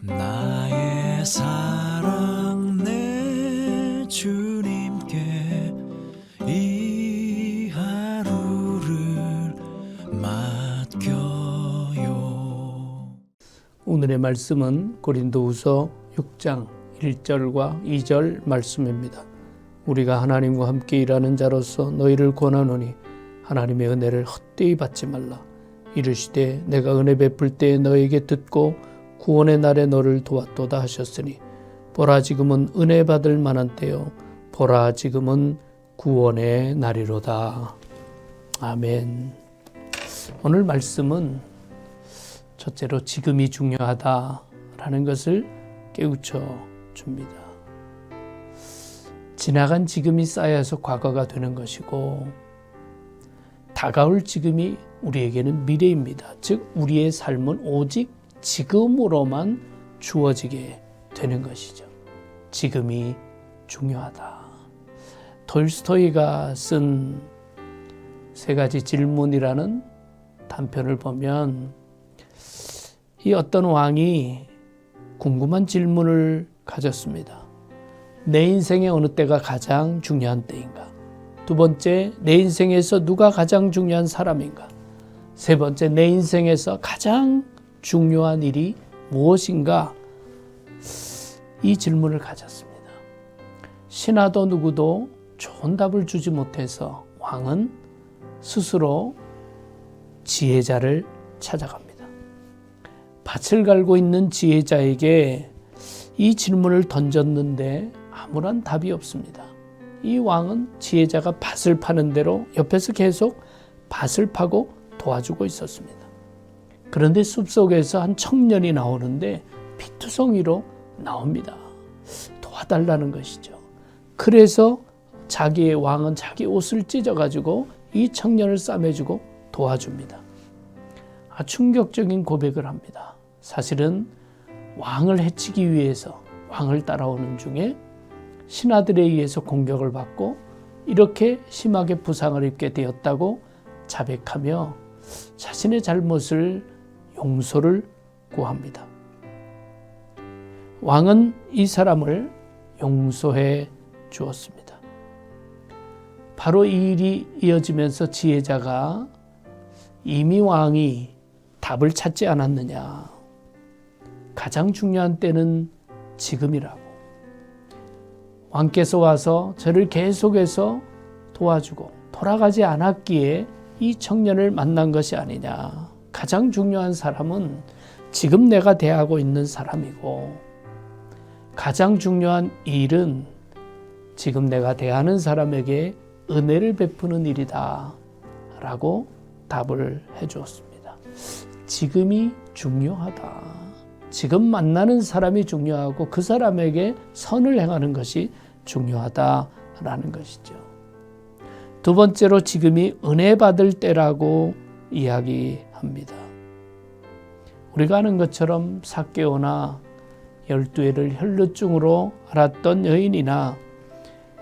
나의 사랑 내 주님께 이 하루를 맡겨요. 오늘의 말씀은 고린도후서 6장 1절과 2절 말씀입니다. 우리가 하나님과 함께 일하는 자로서 너희를 권하노니 하나님의 은혜를 헛되이 받지 말라. 이르시되 내가 은혜 베풀 때에 너에게 듣고 구원의 날에 너를 도왔도다 하셨으니 보라 지금은 은혜 받을 만한 때요 보라 지금은 구원의 날이로다. 아멘. 오늘 말씀은 첫째로 지금이 중요하다라는 것을 깨우쳐 줍니다. 지나간 지금이 쌓여서 과거가 되는 것이고 다가올 지금이 우리에게는 미래입니다. 즉 우리의 삶은 오직 지금으로만 주어지게 되는 것이죠. 지금이 중요하다. 톨스토이가 쓴 세 가지 질문이라는 단편을 보면 이 어떤 왕이 궁금한 질문을 가졌습니다. 내 인생의 어느 때가 가장 중요한 때인가? 두 번째, 내 인생에서 누가 가장 중요한 사람인가? 세 번째, 내 인생에서 가장 중요한 일이 무엇인가? 이 질문을 가졌습니다. 신하도 누구도 좋은 답을 주지 못해서 왕은 스스로 지혜자를 찾아갑니다. 밭을 갈고 있는 지혜자에게 이 질문을 던졌는데 아무런 답이 없습니다. 이 왕은 지혜자가 밭을 파는 대로 옆에서 계속 밭을 파고 도와주고 있었습니다. 그런데 숲속에서 한 청년이 나오는데 피투성이로 나옵니다. 도와달라는 것이죠. 그래서 자기의 왕은 자기 옷을 찢어가지고 이 청년을 싸매주고 도와줍니다. 충격적인 고백을 합니다. 사실은 왕을 해치기 위해서 왕을 따라오는 중에 신하들에 의해서 공격을 받고 이렇게 심하게 부상을 입게 되었다고 자백하며 자신의 잘못을 용서를 구합니다. 왕은 이 사람을 용서해 주었습니다. 바로 이 일이 이어지면서 지혜자가 이미 왕이 답을 찾지 않았느냐. 가장 중요한 때는 지금이라고. 왕께서 와서 저를 계속해서 도와주고 돌아가지 않았기에 이 청년을 만난 것이 아니냐. 가장 중요한 사람은 지금 내가 대하고 있는 사람이고 가장 중요한 일은 지금 내가 대하는 사람에게 은혜를 베푸는 일이다 라고 답을 해주었습니다. 지금이 중요하다. 지금 만나는 사람이 중요하고 그 사람에게 선을 행하는 것이 중요하다라는 것이죠. 두 번째로 지금이 은혜 받을 때라고 이야기합니다. 우리가 아는 것처럼 삭개오나 12해를 혈루증으로 앓았던 여인이나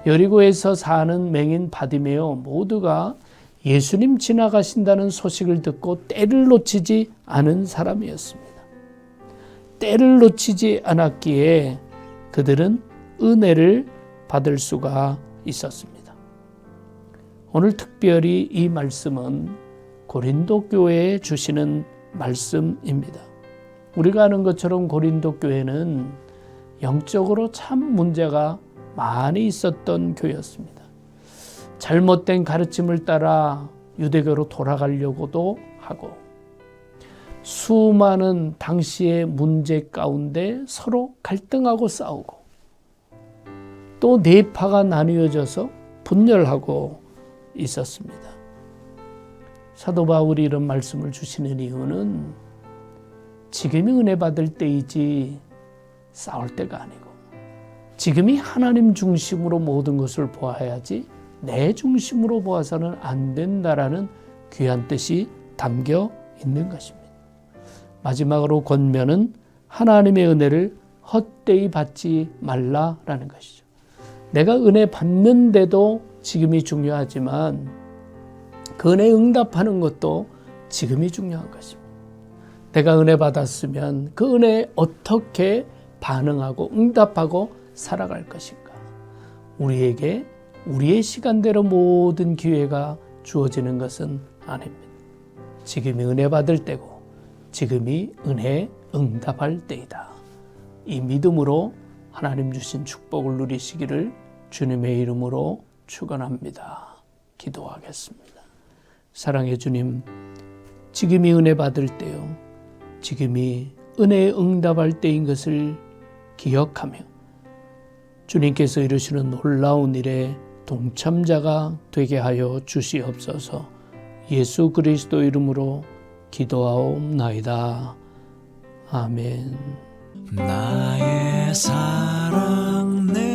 여리고에서 사는 맹인 바디메오 모두가 예수님 지나가신다는 소식을 듣고 때를 놓치지 않은 사람이었습니다. 때를 놓치지 않았기에 그들은 은혜를 받을 수가 있었습니다. 오늘 특별히 이 말씀은 고린도 교회에 주시는 말씀입니다. 우리가 아는 것처럼 고린도 교회는 영적으로 참 문제가 많이 있었던 교회였습니다. 잘못된 가르침을 따라 유대교로 돌아가려고도 하고 수많은 당시의 문제 가운데 서로 갈등하고 싸우고 또 네파가 나뉘어져서 분열하고 있었습니다. 사도 바울이 이런 말씀을 주시는 이유는 지금이 은혜 받을 때이지 싸울 때가 아니고 지금이 하나님 중심으로 모든 것을 보아야지 내 중심으로 보아서는 안 된다라는 귀한 뜻이 담겨 있는 것입니다. 마지막으로 권면은 하나님의 은혜를 헛되이 받지 말라라는 것이죠. 내가 은혜 받는데도 지금이 중요하지만 그 은혜 응답하는 것도 지금이 중요한 것입니다. 내가 은혜 받았으면 그 은혜에 어떻게 반응하고 응답하고 살아갈 것인가? 우리에게 우리의 시간대로 모든 기회가 주어지는 것은 아닙니다. 지금이 은혜 받을 때고 지금이 은혜에 응답할 때이다. 이 믿음으로 하나님 주신 축복을 누리시기를 주님의 이름으로 축원합니다. 기도하겠습니다. 사랑의 주님, 지금이 은혜 받을 때요, 지금이 은혜에 응답할 때인 것을 기억하며 주님께서 이루시는 놀라운 일에 동참자가 되게 하여 주시옵소서. 예수 그리스도 이름으로 기도하옵나이다. 아멘. 나의 사랑 내